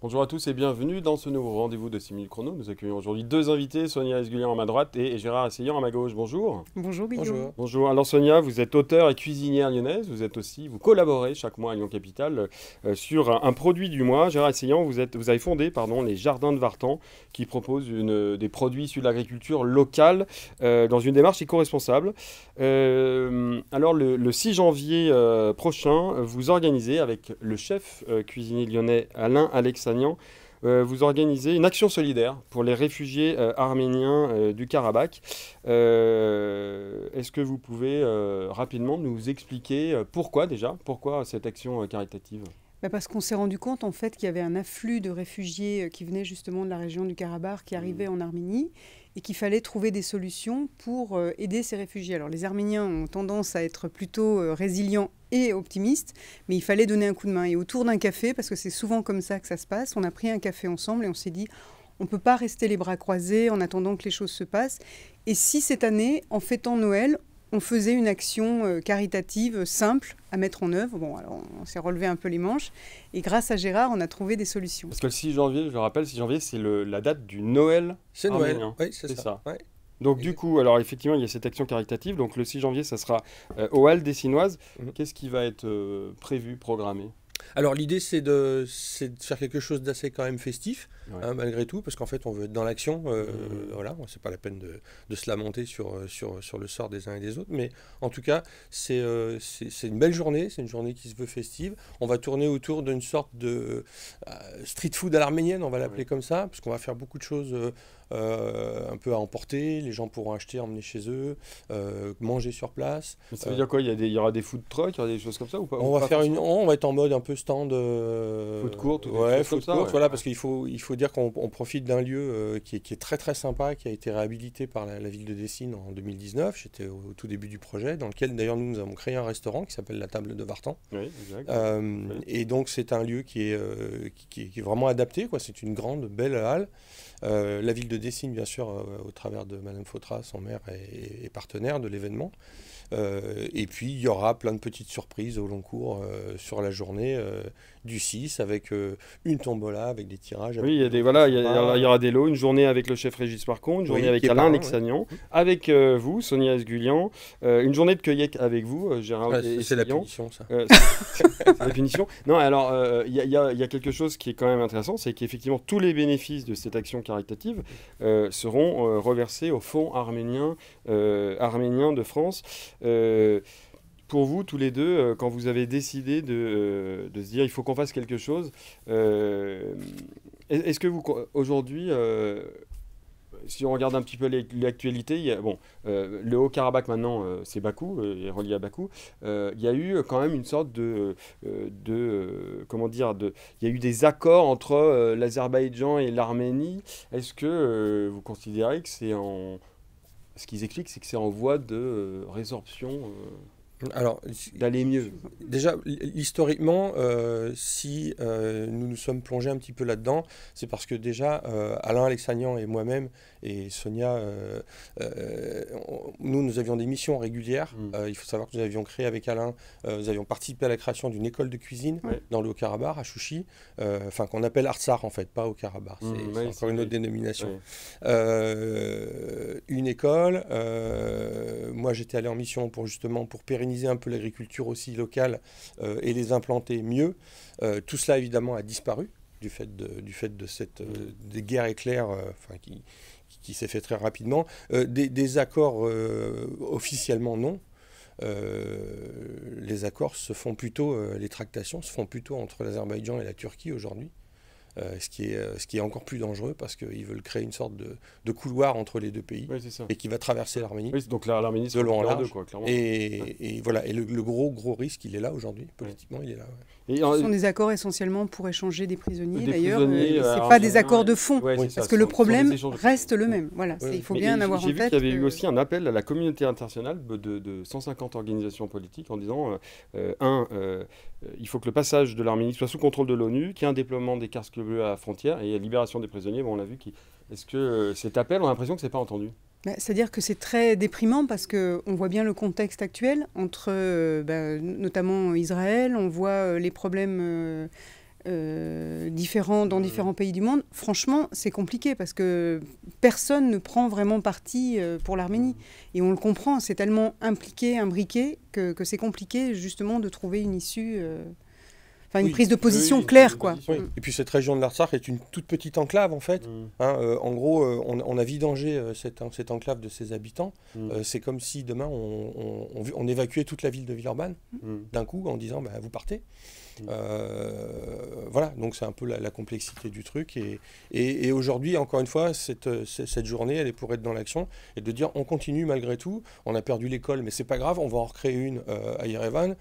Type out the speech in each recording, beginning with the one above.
Bonjour à tous et bienvenue dans ce nouveau rendez-vous de 6 minutes chrono. Nous accueillons aujourd'hui deux invités, Sonia Esgulian à ma droite et Gérard Assayant à ma gauche. Bonjour. Bonjour Guillaume. Bonjour. Bonjour. Alors Sonia, vous êtes auteure et cuisinière lyonnaise. Vous collaborez chaque mois à Lyon Capitale sur un produit du mois. Gérard Assayant, vous avez fondé les Jardins de Vartan qui proposent des produits issus de l'agriculture locale dans une démarche éco-responsable. Alors le 6 janvier prochain, vous organisez avec le chef cuisinier lyonnais Alain Alexanian, vous organisez une action solidaire pour les réfugiés arméniens du Karabakh. Est-ce que vous pouvez rapidement nous expliquer pourquoi cette action caritative? Parce qu'on s'est rendu compte en fait qu'il y avait un afflux de réfugiés qui venaient justement de la région du Karabakh, qui arrivaient en Arménie, et qu'il fallait trouver des solutions pour aider ces réfugiés. Alors les Arméniens ont tendance à être plutôt résilients et optimistes, mais il fallait donner un coup de main. Et autour d'un café, parce que c'est souvent comme ça que ça se passe, on a pris un café ensemble et on s'est dit, on ne peut pas rester les bras croisés en attendant que les choses se passent. Et si cette année, en fêtant Noël, on faisait une action caritative simple à mettre en œuvre. Bon, alors on s'est relevé un peu les manches et grâce à Gérard, on a trouvé des solutions. Parce que le 6 janvier, je le rappelle, 6 janvier, c'est la date du Noël C'est Noël, arménien. oui, c'est ça. Ouais. Donc du coup, alors effectivement, il y a cette action caritative. Donc le 6 janvier, ça sera aux Halles des Sinoises. Qu'est-ce qui va être prévu, programmé? Alors l'idée c'est de faire quelque chose d'assez quand même festif, Ouais. malgré tout, parce qu'en fait on veut être dans l'action, voilà, c'est pas la peine de se lamenter sur le sort des uns et des autres, mais en tout cas c'est une belle journée, c'est une journée qui se veut festive. On va tourner autour d'une sorte de street food à l'arménienne, on va l'appeler comme ça, parce qu'on va faire beaucoup de choses un peu à emporter, les gens pourront acheter, emmener chez eux, manger sur place. Mais ça veut dire quoi? Il y aura des food trucks, il y aura des choses comme ça ou pas? On va faire on va être en mode un peu stand. Food court, ou des ouais, choses comme food ça, court, ouais. voilà, parce qu'il faut dire qu'on profite d'un lieu qui est très très sympa, qui a été réhabilité par la ville de Dessines en 2019. J'étais au tout début du projet, dans lequel d'ailleurs nous avons créé un restaurant qui s'appelle la Table de Vartan. Oui, exact. Et donc c'est un lieu qui est vraiment adapté, quoi. C'est une grande, belle halle. La ville de Dessines, bien sûr, au travers de Madame Fautra, son maire, est partenaire de l'événement. Et puis il y aura plein de petites surprises au long cours sur la journée du 6 avec une tombola, avec des tirages. Oui, il y aura des lots, une journée avec le chef Régis Marcon, une journée avec qui est Alain parrain, Alexanian, avec vous, Sonia Esgulian, une journée de cueillette avec vous, Gérard C'est la Essayant. punition, ça. C'est la punition. Non, alors, il y a quelque chose qui est quand même intéressant, c'est qu'effectivement, tous les bénéfices de cette action caritative seront reversés au Fonds arménien de France. Pour vous, tous les deux, quand vous avez décidé de se dire il faut qu'on fasse quelque chose, est-ce que vous, aujourd'hui, si on regarde un petit peu l'actualité, le Haut-Karabakh maintenant, c'est Bakou, est relié à Bakou. Il y a eu quand même une sorte comment dire, il y a eu des accords entre l'Azerbaïdjan et l'Arménie. Est-ce que vous considérez que ce qu'ils expliquent, c'est que c'est en voie de résorption, Alors, d'aller mieux? déjà, historiquement, si nous nous sommes plongés un petit peu là-dedans, c'est parce que déjà, Alain Alexanian et moi-même et Sonia, nous avions des missions régulières. Il faut savoir que nous avions créé avec Alain, nous avions participé à la création d'une école de cuisine dans le Haut-Karabakh, à Chouchi, qu'on appelle Artsakh en fait, pas Haut-Karabakh, c'est encore une autre dénomination. Une école, moi j'étais allé en mission pour pérenniser un peu l'agriculture aussi locale et les implanter mieux. Tout cela évidemment a disparu du fait de cette des guerres éclairs qui s'est fait très rapidement. Des accords officiellement non. Les accords se font plutôt, les tractations se font plutôt entre l'Azerbaïdjan et la Turquie aujourd'hui. Ce qui est encore plus dangereux parce qu'ils veulent créer une sorte de couloir entre les deux pays et qui va traverser l'Arménie. Oui, donc l'Arménie de long en large. Clairement. Et voilà, et le gros risque, il est là aujourd'hui, politiquement, il est là. Ce sont des accords essentiellement pour échanger des prisonniers. D'ailleurs, prisonniers, c'est pas des accords de fond, parce que le problème reste le même. Voilà, il faut bien avoir en tête. J'ai vu qu'il y avait eu aussi un appel à la communauté internationale de 150 organisations politiques en disant il faut que le passage de l'Arménie soit sous contrôle de l'ONU, qu'il y ait un déploiement des casques bleus à la frontière et la libération des prisonniers. Bon, on l'a vu. Est-ce que cet appel, on a l'impression que c'est pas entendu? C'est-à-dire que c'est très déprimant parce qu'on voit bien le contexte actuel entre notamment Israël, on voit les problèmes différents dans différents pays du monde, franchement, c'est compliqué parce que personne ne prend vraiment parti pour l'Arménie. Et on le comprend, c'est tellement impliqué, imbriqué, que c'est compliqué justement de trouver une issue, une prise de position claire, quoi. Oui. Et puis cette région de l'Artsakh est une toute petite enclave, en fait. En gros, on a vidangé cette enclave de ses habitants. C'est comme si demain, on évacuait toute la ville de Villeurbanne, d'un coup, en disant, vous partez. Voilà, donc c'est un peu la complexité du truc. Et aujourd'hui, encore une fois, cette journée, elle est pour être dans l'action et de dire on continue malgré tout. On a perdu l'école, mais c'est pas grave, on va en recréer une à Yerevan,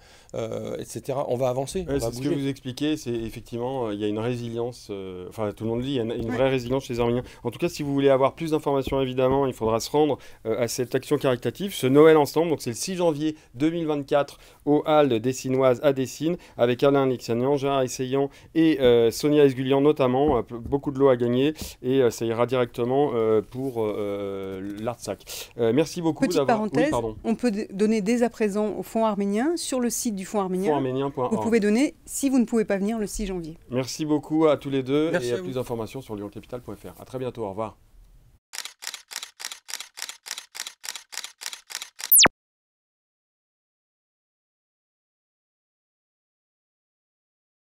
etc. On va avancer. On va bouger. Ce que vous expliquez, c'est effectivement, il y a une résilience, tout le monde dit, il y a une vraie résilience chez les Arméniens. En tout cas, si vous voulez avoir plus d'informations, évidemment, il faudra se rendre à cette action caritative, ce Noël ensemble. Donc c'est le 6 janvier 2024 aux Halles Dessinoises à Dessines, avec Alain Alexanian, Gérard Essayant et Sonia Esgulian notamment. Beaucoup de lots à gagner et ça ira directement pour l'Artsakh. Merci beaucoup d'avoir... Petite parenthèse, on peut donner dès à présent au Fonds arménien sur le site du Fonds arménien. Vous pouvez donner si vous ne pouvez pas venir le 6 janvier. Merci beaucoup à tous les deux. Merci et à plus d'informations sur lyoncapital.fr. À très bientôt, au revoir.